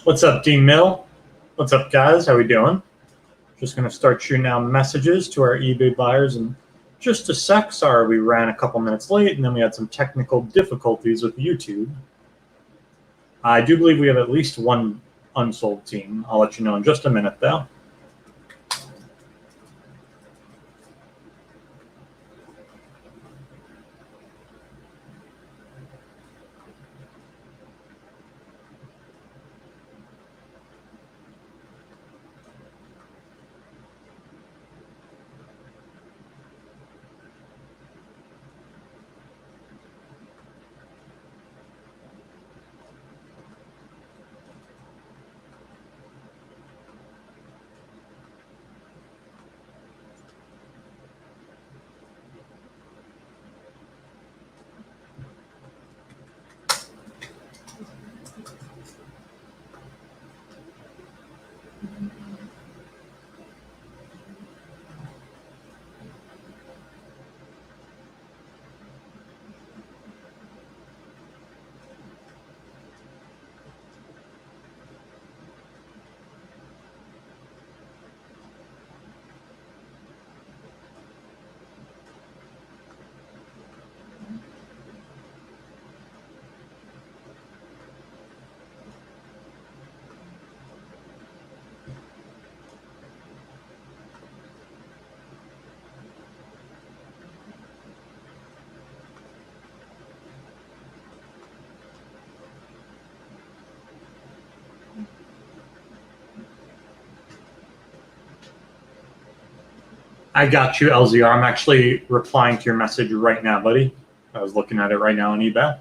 What's up, D Mill? What's up, guys? How we doing? Just going to start shooting out messages to our eBay buyers in just a sec. Sorry, we ran a couple minutes late, and then we had some technical difficulties with YouTube. I do believe we have at least one unsold team. I'll let you know in just a minute, though. I got you, LZR. I'm actually replying to your message right now, buddy. I was looking at it right now on eBay.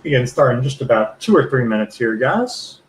Again, starting in just about 2 or 3 minutes here, guys.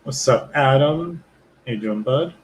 What's up, Adam? How you doing, bud?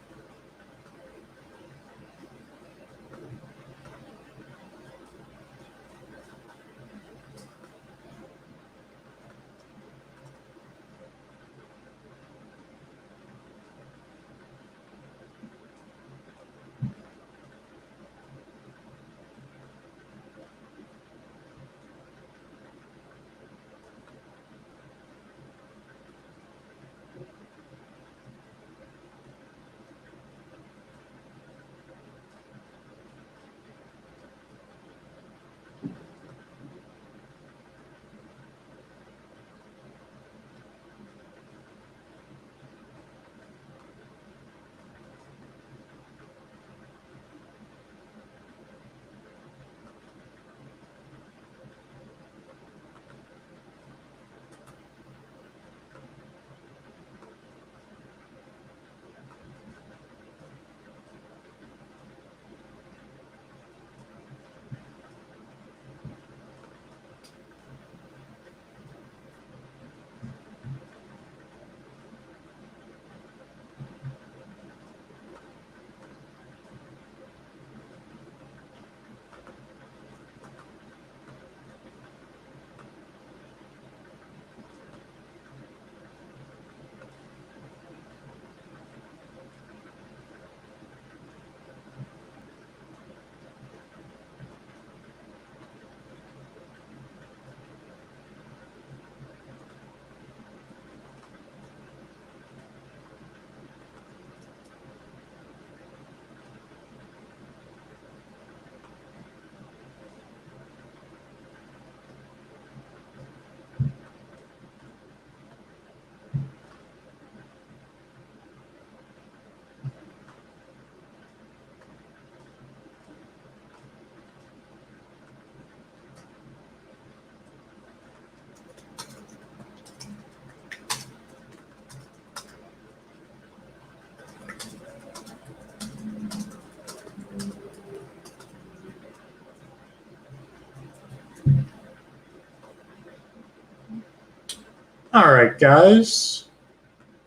All right, guys.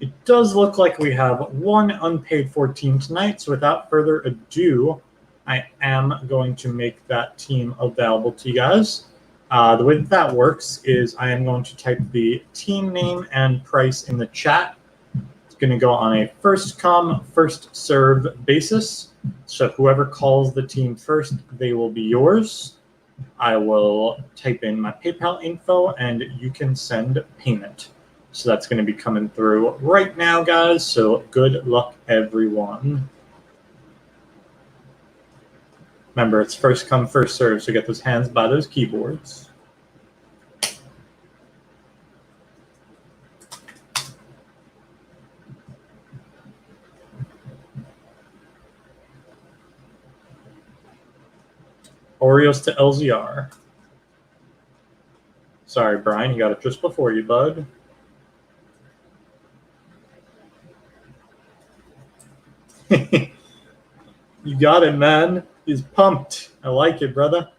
It does look like we have one unpaid for team tonight. So without further ado, I am going to make that team available to you guys. The way that works is I am going to type the team name and price in the chat. It's going to go on a first come, first serve basis. So whoever calls the team first, they will be yours. I will type in my PayPal info and you can send payment. So that's going to be coming through right now, guys. So good luck, everyone. Remember, it's first come, first serve. So get those hands by those keyboards. Oreos to LZR. Sorry, Brian, you got it just before you, bud. You got it, man. He's pumped. I like it, brother.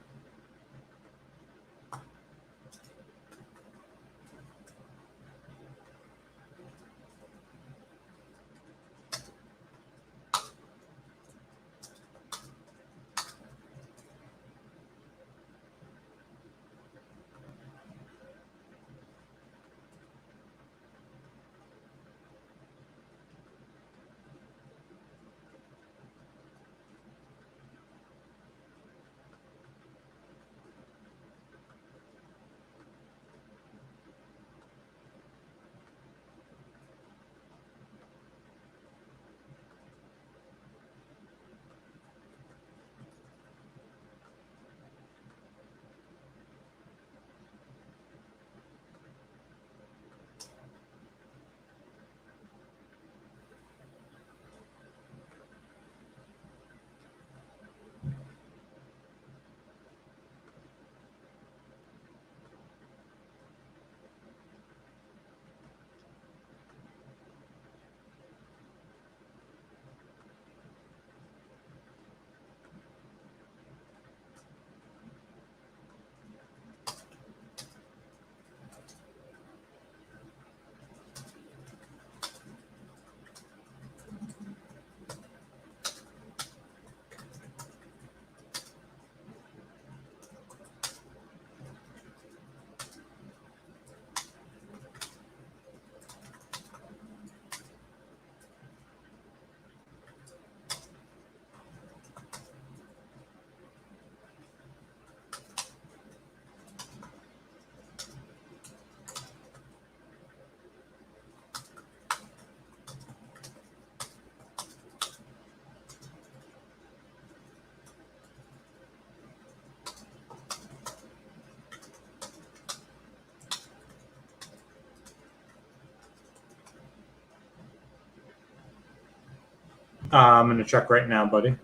I'm going to check right now, buddy.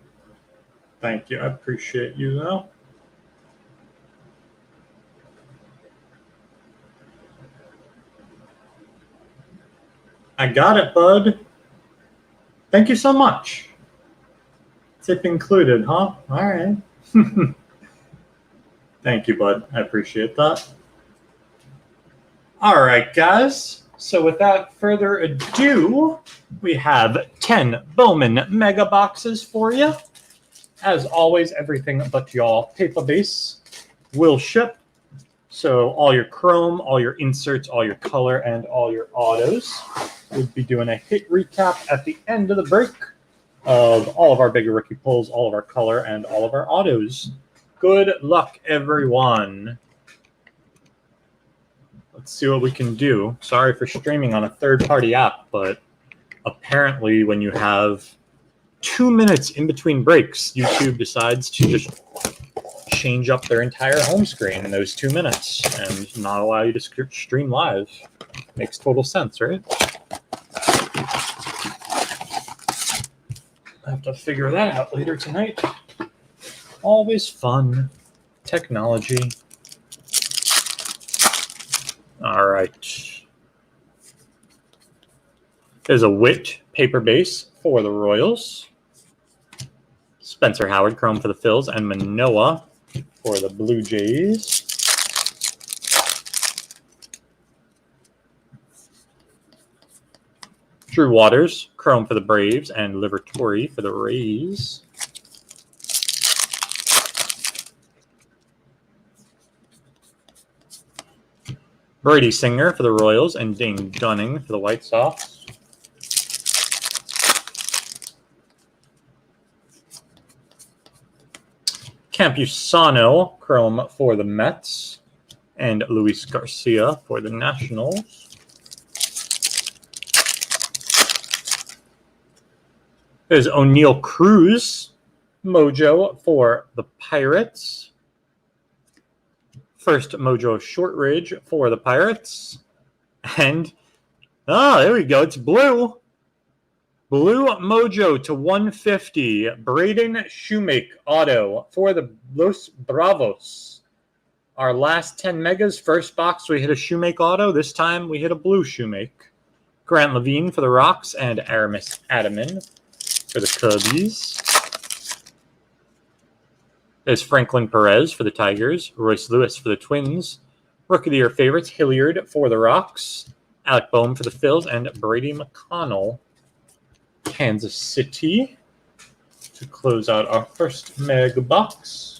Thank you. I appreciate you, though. I got it, bud. Thank you so much. Tip included, huh? All right. Thank you, bud. I appreciate that. All right, guys. So without further ado, we have 10 Bowman mega boxes for you. As always, everything but y'all paper base will ship. So all your chrome, all your inserts, all your color, and all your autos. We'll be doing a hit recap at the end of the break of all of our bigger rookie pulls, all of our color, and all of our autos. Good luck, everyone. Let's see what we can do. Sorry for streaming on a third-party app, but apparently when you have 2 minutes in between breaks, YouTube decides to just change up their entire home screen in those 2 minutes and not allow you to stream live. Makes total sense, right? I have to figure that out later tonight. Always fun. Technology. All right. There's a Witt paper base for the Royals. Spencer Howard chrome for the Phils and Manoah for the Blue Jays. Drew Waters, chrome for the Braves, and Liberatore for the Rays. Brady Singer for the Royals, and Dane Dunning for the White Sox. Campusano, chrome for the Mets, and Luis Garcia for the Nationals. There's O'Neal Cruz, Mojo for the Pirates. First Mojo Shortridge for the Pirates. And, there we go. It's blue. Blue Mojo to 150. Braden Shoemake auto for the Los Bravos. Our last 10 megas. First box, we hit a Shoemake auto. This time, we hit a blue Shoemake. Grant Levine for the Rocks and Aramis Adaman for the Cubbies. There's Franklin Perez for the Tigers, Royce Lewis for the Twins, Rookie of the Year favorites, Hilliard for the Rocks, Alec Boehm for the Phils, and Brady McConnell, Kansas City, to close out our first mega box.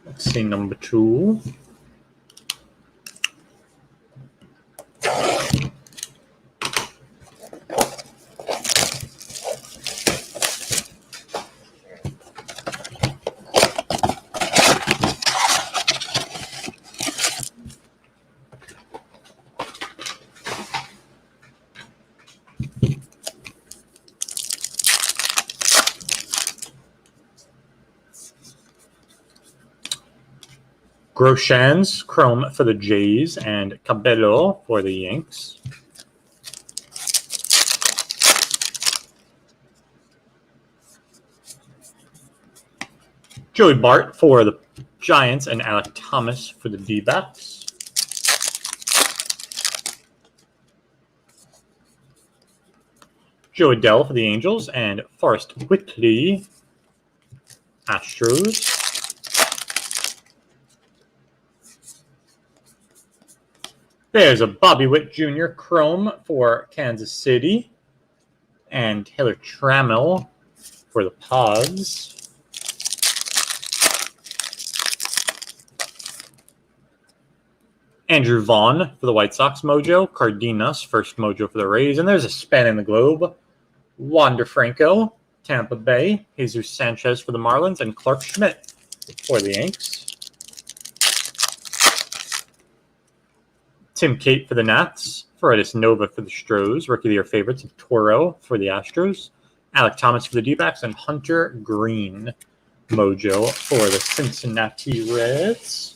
Let's see number 2. Groshans, chrome for the Jays, and Cabello for the Yanks. Joey Bart for the Giants, and Alec Thomas for the D-backs. Joe Adell for the Angels, and Forrest Whitley, Astros. There's a Bobby Witt Jr. chrome for Kansas City, and Taylor Trammell for the Pods. Andrew Vaughn for the White Sox mojo, Cardenas, first mojo for the Rays, and there's a span in the globe. Wander Franco, Tampa Bay, Jesus Sanchez for the Marlins, and Clark Schmidt for the Yanks. Tim Cate for the Nats, Freddis Nova for the Stros, Rookie of the Year favorites of Toro for the Astros, Alec Thomas for the D-backs, and Hunter Green mojo for the Cincinnati Reds.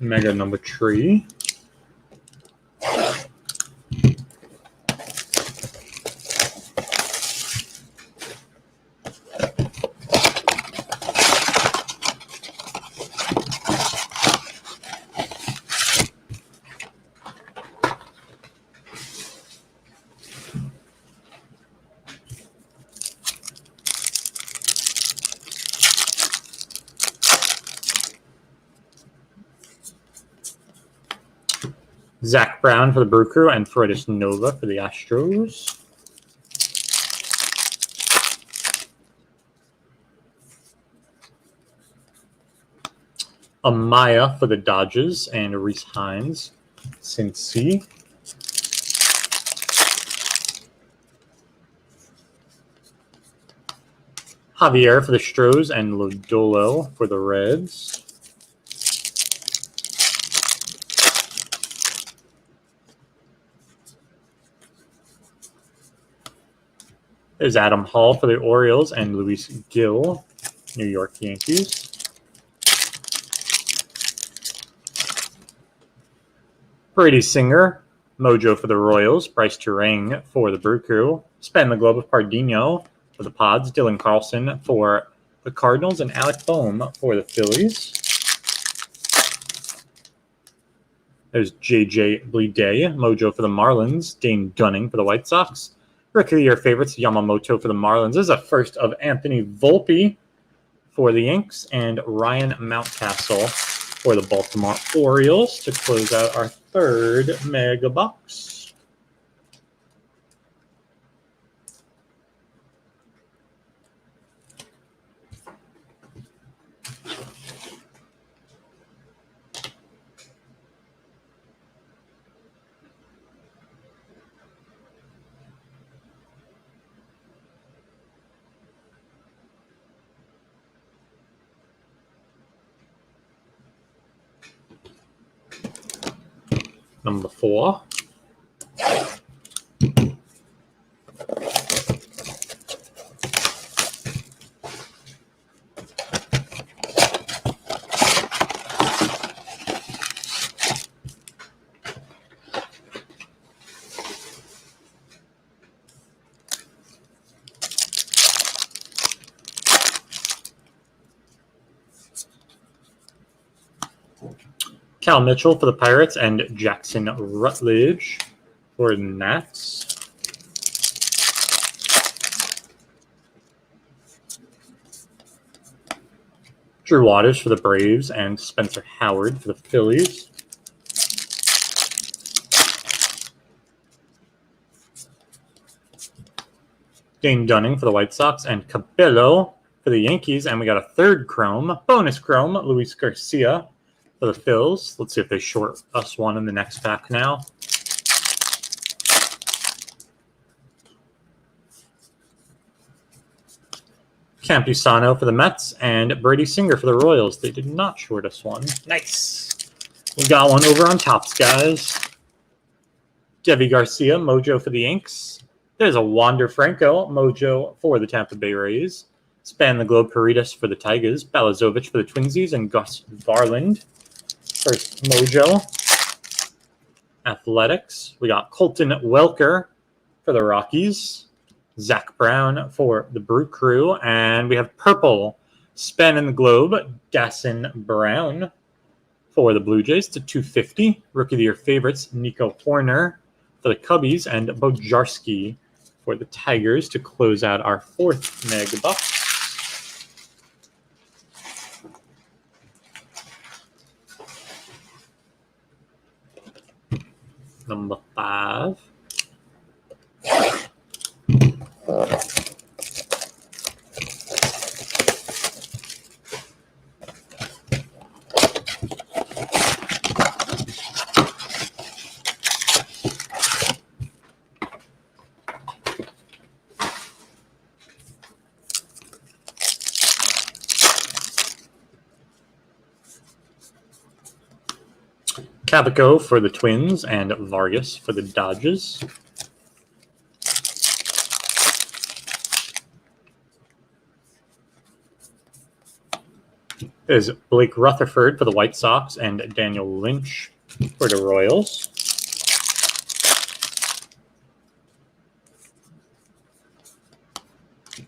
Mega number 3. Zach Brown for the Brew Crew, and Freddis Nova for the Astros. Amaya for the Dodgers, and Reese Hines, Cincy. Javier for the Stros, and Lodolo for the Reds. There's Adam Hall for the Orioles, and Luis Gil, New York Yankees. Brady Singer, Mojo for the Royals, Bryce Turang for the Brew Crew, Span the Globe of Pardinho for the Pods, Dylan Carlson for the Cardinals, and Alec Bohm for the Phillies. There's JJ Bleday, Mojo for the Marlins, Dane Dunning for the White Sox, Rookie of the Year favorites, Yamamoto for the Marlins. This is a first of Anthony Volpe for the Yanks, and Ryan Mountcastle for the Baltimore Orioles to close out our third mega box. Number 4. Cal Mitchell for the Pirates, and Jackson Rutledge for the Nats. Drew Waters for the Braves, and Spencer Howard for the Phillies. Dane Dunning for the White Sox, and Cabello for the Yankees. And we got a third chrome, bonus chrome, Luis Garcia for the Phils. Let's see if they short us one in the next pack now. Campusano for the Mets, and Brady Singer for the Royals. They did not short us one. Nice. We got one over on tops, guys. Devi Garcia, Mojo for the Yanks. There's a Wander Franco, Mojo for the Tampa Bay Rays. Span the Globe Paredes for the Tigers. Balazovic for the Twinsies, and Gus Varland. First Mojo. Athletics. We got Colton Welker for the Rockies. Zach Brown for the Brew Crew. And we have purple. Span in the Globe. Dassin Brown for the Blue Jays to 250. Rookie of the Year favorites, Nico Horner for the Cubbies, and Bojarski for the Tigers to close out our fourth mega box. Number 5. Cavaco for the Twins, and Vargas for the Dodgers. There's Blake Rutherford for the White Sox, and Daniel Lynch for the Royals.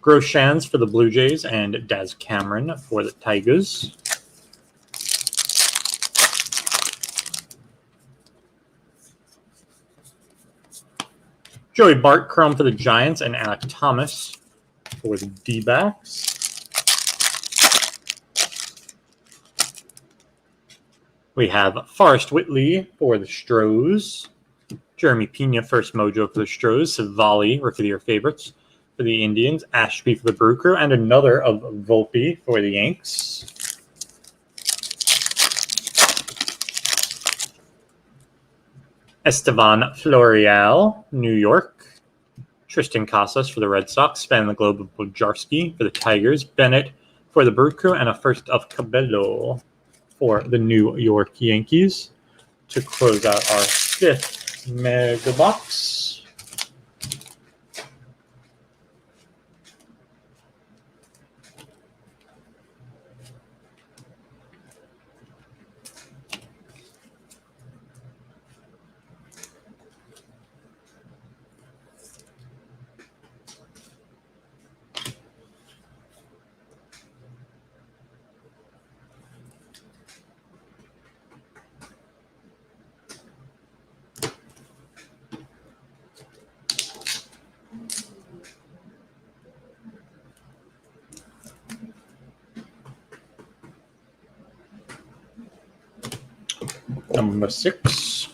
Groshans for the Blue Jays, and Daz Cameron for the Tigers. Joey Bart Chrome for the Giants, and Alec Thomas for the D-backs. We have Forrest Whitley for the Stros. Jeremy Pena, first Mojo for the Stros. Savali, Rookie of the Year favorites for the Indians. Ashby for the Brew Crew, and another of Volpe for the Yanks. Estevan Florial, New York. Tristan Casas for the Red Sox. Spanning the globe of Bojarski for the Tigers. Bennett for the Bird Crew. And a first of Cabello for the New York Yankees. To close out our 5th mega box. Number 6.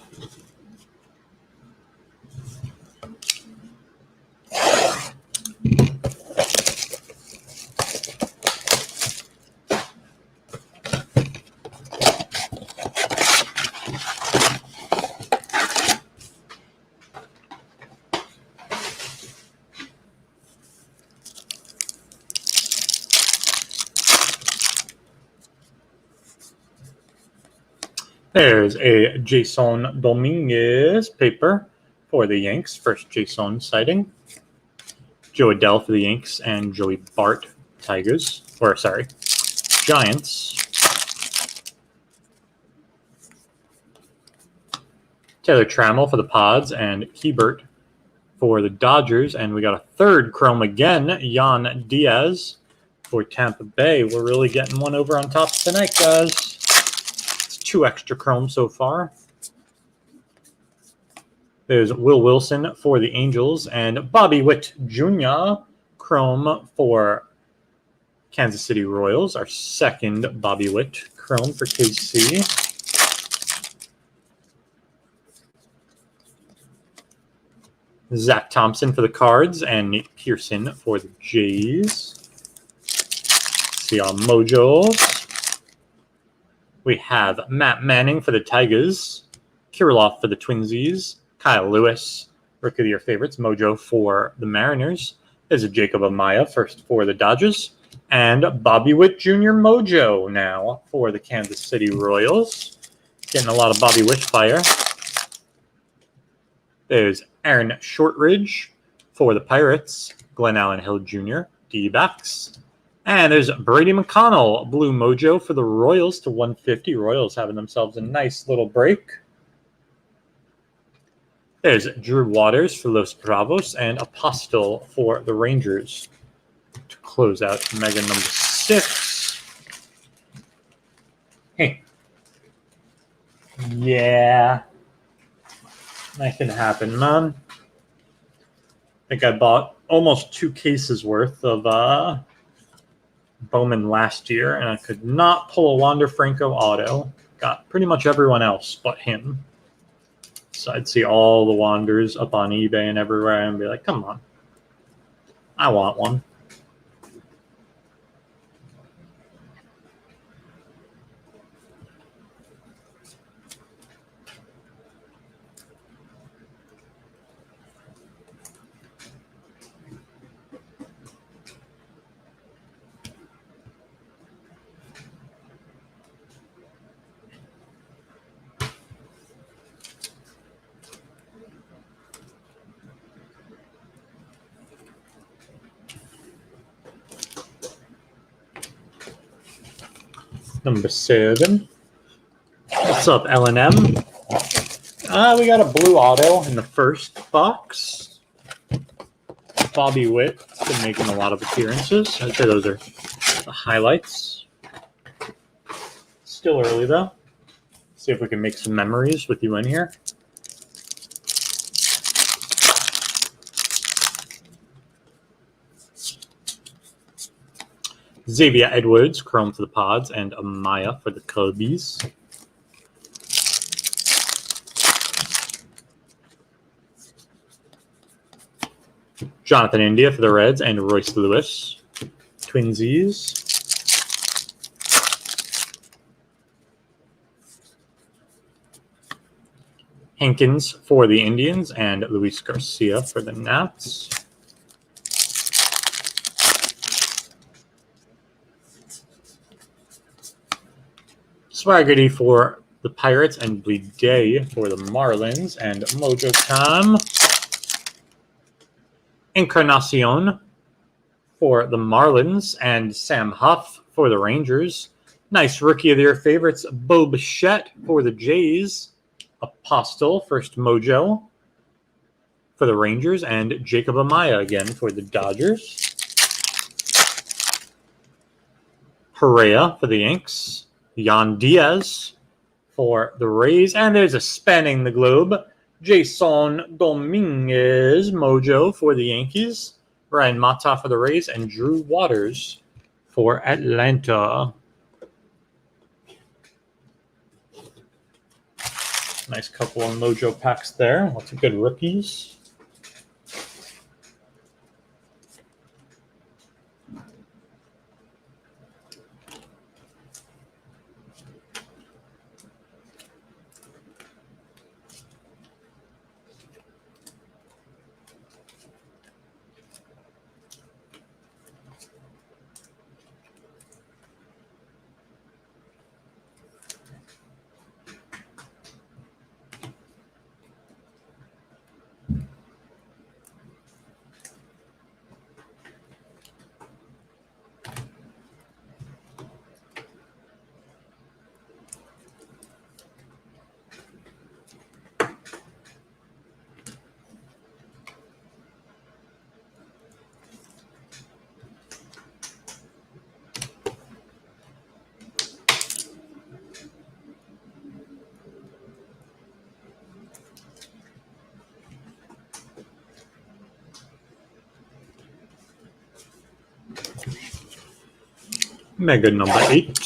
There's a Jason Dominguez paper for the Yanks. First Jason sighting. Joe Adell for the Yanks and Joey Bart Tigers. Or, sorry, Giants. Taylor Trammell for the Pods and Hebert for the Dodgers. And we got a third chrome again, Yan Diaz for Tampa Bay. We're really getting one over on top tonight, guys. It's 2 extra chromes so far. There's Will Wilson for the Angels and Bobby Witt Jr. chrome for Kansas City Royals. Our second Bobby Witt chrome for KC. Zach Thompson for the Cards and Nate Pearson for the Jays. See our Mojos. We have Matt Manning for the Tigers. Kirilloff for the Twinsies. Kyle Lewis, Rookie of the Year favorites. Mojo for the Mariners. There's a Jacob Amaya, first for the Dodgers. And Bobby Witt Jr. Mojo now for the Kansas City Royals. Getting a lot of Bobby Witt fire. There's Aaron Shortridge for the Pirates. Glenn Allen Hill Jr. D-backs. And there's Brady McConnell, Blue Mojo for the Royals to 150. Royals having themselves a nice little break. There's Drew Waters for Los Bravos and Apostle for the Rangers to close out Mega number 6. Hey. Yeah. That can happen, man. I think I bought almost 2 cases worth of Bowman last year, and I could not pull a Wander Franco auto. Got pretty much everyone else but him. So I'd see all the Wanders up on eBay and everywhere and be like, come on. I want one. Number 7. What's up, L&M? We got a blue auto in the first box. Bobby Witt has been making a lot of appearances. I'd say those are the highlights. Still early, though. See if we can make some memories with you in here. Xavier Edwards, chrome for the Pods, and Amaya for the Cubbies. Jonathan India for the Reds and Royce Lewis, Twinsies. Hankins for the Indians and Luis Garcia for the Nats. Swaggerty for the Pirates and Bleed Day for the Marlins and Mojo Time. Encarnacion for the Marlins and Sam Huff for the Rangers. Nice Rookie of the Year favorites, Bo Bichette for the Jays. Apostle, first Mojo for the Rangers, and Jacob Amaya again for the Dodgers. Perea for the Yanks. Yan Diaz for the Rays, and there's a spanning the globe. Jason Dominguez Mojo for the Yankees. Ryan Mata for the Rays, and Drew Waters for Atlanta. Nice couple of Mojo packs there. Lots of good rookies. Mega number 8.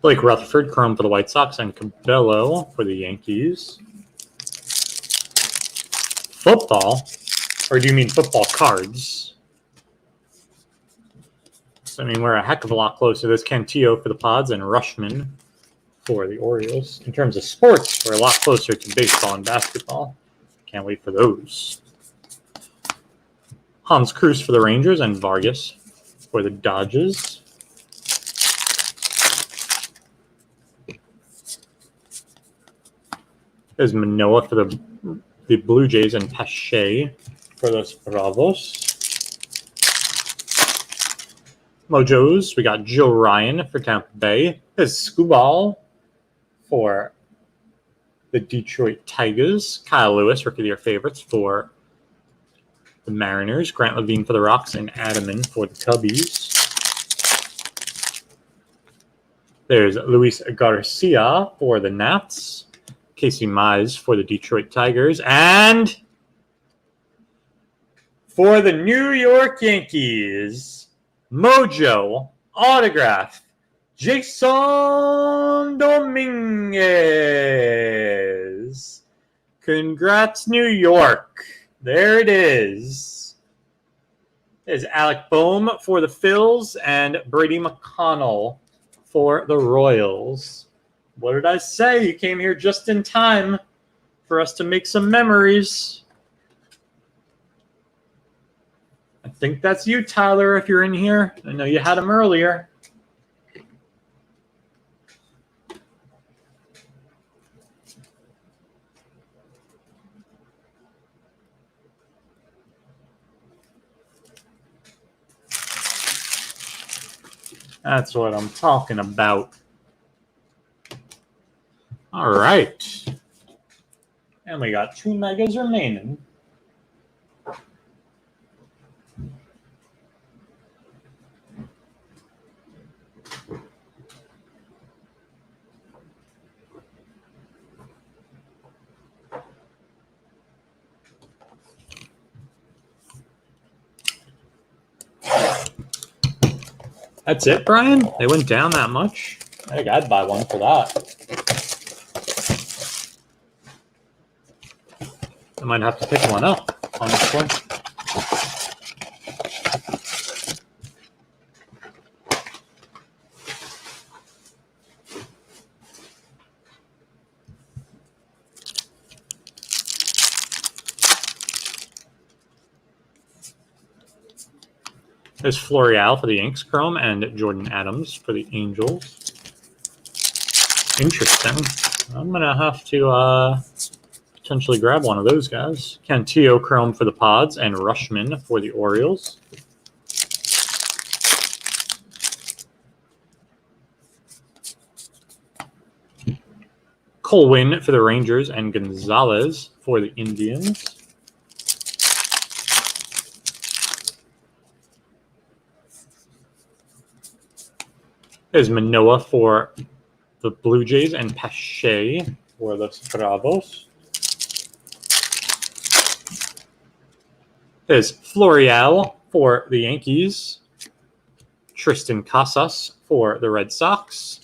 Blake Rutherford, Chrome for the White Sox, and Cabello for the Yankees. Football? Or do you mean football cards? So, I mean, we're a heck of a lot closer. There's Cantillo for the Pods and Rushman for the Orioles. In terms of sports, we're a lot closer to baseball and basketball. Can't wait for those. Hans Cruz for the Rangers and Vargas for the Dodgers. There's Manoah for the Blue Jays and Pache for the Bravos. Mojos, we got Joe Ryan for Tampa Bay. There's Skubal for the Detroit Tigers. Kyle Lewis, Rookie of the Year favorites for the Mariners. Grant Levine for the Rocks and Adaman for the Cubbies. There's Luis Garcia for the Nats. Casey Mize for the Detroit Tigers. And for the New York Yankees, Mojo autograph, Jason Dominguez. Congrats, New York. There it is. There's Alec Bohm for the Phils and Brady McConnell for the Royals. What did I say? You came here just in time for us to make some memories. I think that's you, Tyler, if you're in here. I know you had him earlier. That's what I'm talking about. All right. And we got 2 megas remaining. That's it, Brian? They went down that much? I think I'd buy one for that. I might have to pick one up, honestly. There's Florial for the Yanks Chrome and Jordan Adams for the Angels. Interesting. I'm going to have to potentially grab one of those guys. Cantillo Chrome for the Pods and Rushman for the Orioles. Colwyn for the Rangers and Gonzalez for the Indians. There's Manoah for the Blue Jays and Pache for the Bravos. There's Florial for the Yankees. Tristan Casas for the Red Sox.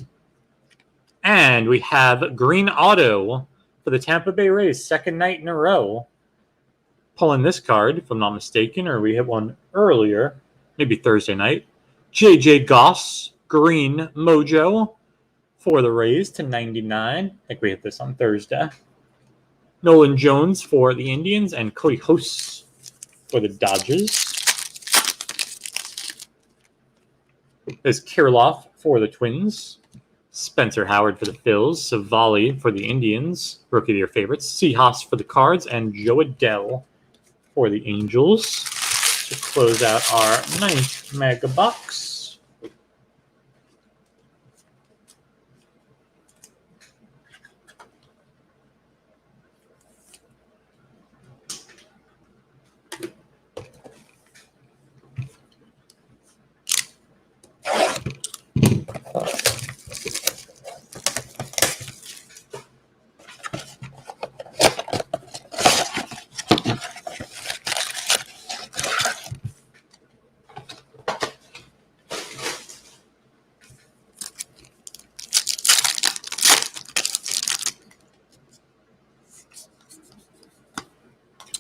And we have Green Auto for the Tampa Bay Rays, second night in a row. Pulling this card, if I'm not mistaken, or we had one earlier, maybe Thursday night. J.J. Goss, Green Mojo for the Rays to 99. I think we hit this on Thursday. Nolan Jones for the Indians and Cody Hose for the Dodgers. There's Kirilloff for the Twins. Spencer Howard for the Phils. Savali for the Indians. Rookie of the Year favorites. Seahawks for the Cards. And Joe Adell for the Angels. To close out our 9th mega box.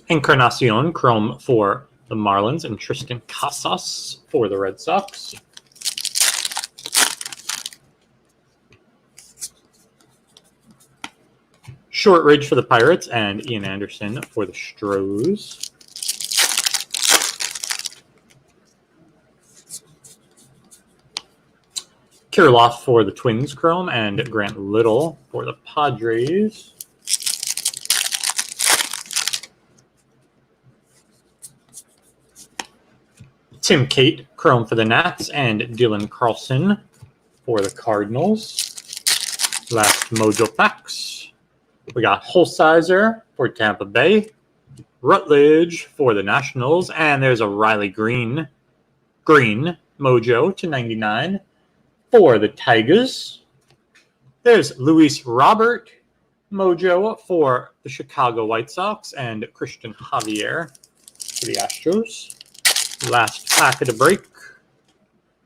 Encarnacion Chrome for the Marlins and Tristan Casas for the Red Sox. Shortridge for the Pirates and Ian Anderson for the Stros. Kirilloff for the Twins Chrome and Grant Little for the Padres. Tim Cate, Chrome for the Nats, and Dylan Carlson for the Cardinals. Last Mojo packs. We got Holsizer for Tampa Bay, Rutledge for the Nationals, and there's a Riley Green Mojo to 99 for the Tigers. There's Luis Robert Mojo for the Chicago White Sox and Christian Javier for the Astros. Last pack of the break.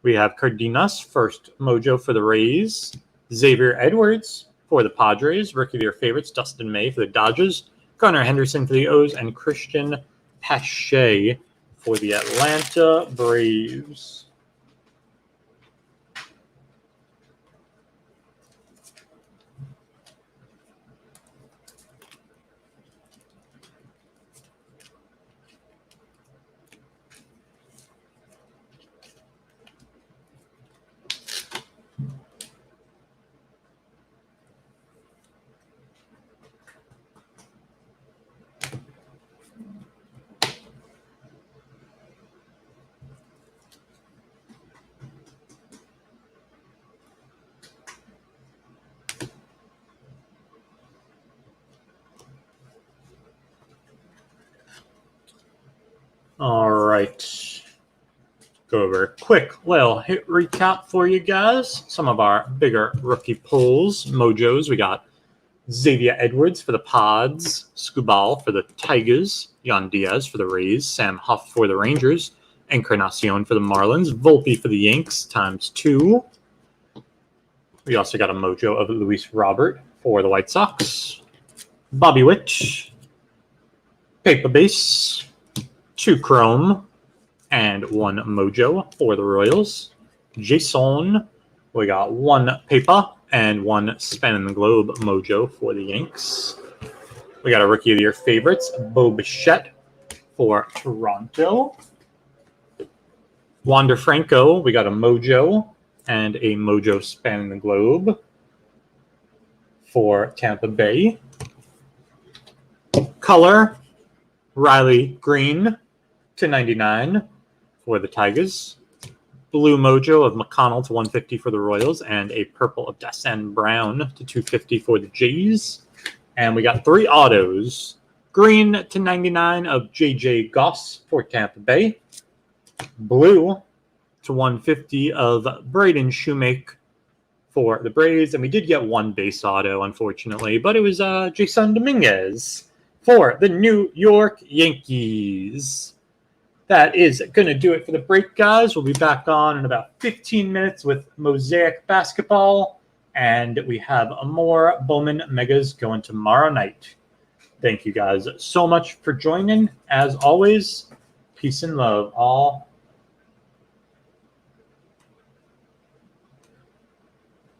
We have Cardenas, first Mojo for the Rays. Xavier Edwards for the Padres. Rookie of Year favorites, Dustin May for the Dodgers. Gunnar Henderson for the O's. And Christian Pache for the Atlanta Braves. All right. Go over a quick little hit recap for you guys. Some of our bigger rookie pulls, Mojos. We got Xavier Edwards for the Pods, Scubal for the Tigers, Jan Diaz for the Rays, Sam Huff for the Rangers, Encarnacion for the Marlins. Volpe for the Yanks, ×2. We also got a mojo of Luis Robert for the White Sox. Bobby Witt. Paper base. 2 chrome. And 1 mojo for the Royals. Jason. We got 1 paper and 1 Spanning the Globe mojo for the Yanks. We got a Rookie of the Year favorites, Bo Bichette for Toronto. Wander Franco, we got a mojo and a mojo Spanning the Globe for Tampa Bay. Color, Riley Green /99 for the Tigers. Blue mojo of McConnell /150 for the Royals, and a purple of Dasan Brown /250 for the Jays. And we got 3 autos. Green /99 of J.J. Goss for Tampa Bay. Blue /150 of Braden Shoemake for the Braves. And we did get 1 base auto, unfortunately, but it was Jason Dominguez for the New York Yankees. That is going to do it for the break, guys. We'll be back on in about 15 minutes with Mosaic Basketball. And we have more Bowman Megas going tomorrow night. Thank you guys so much for joining. As always, peace and love all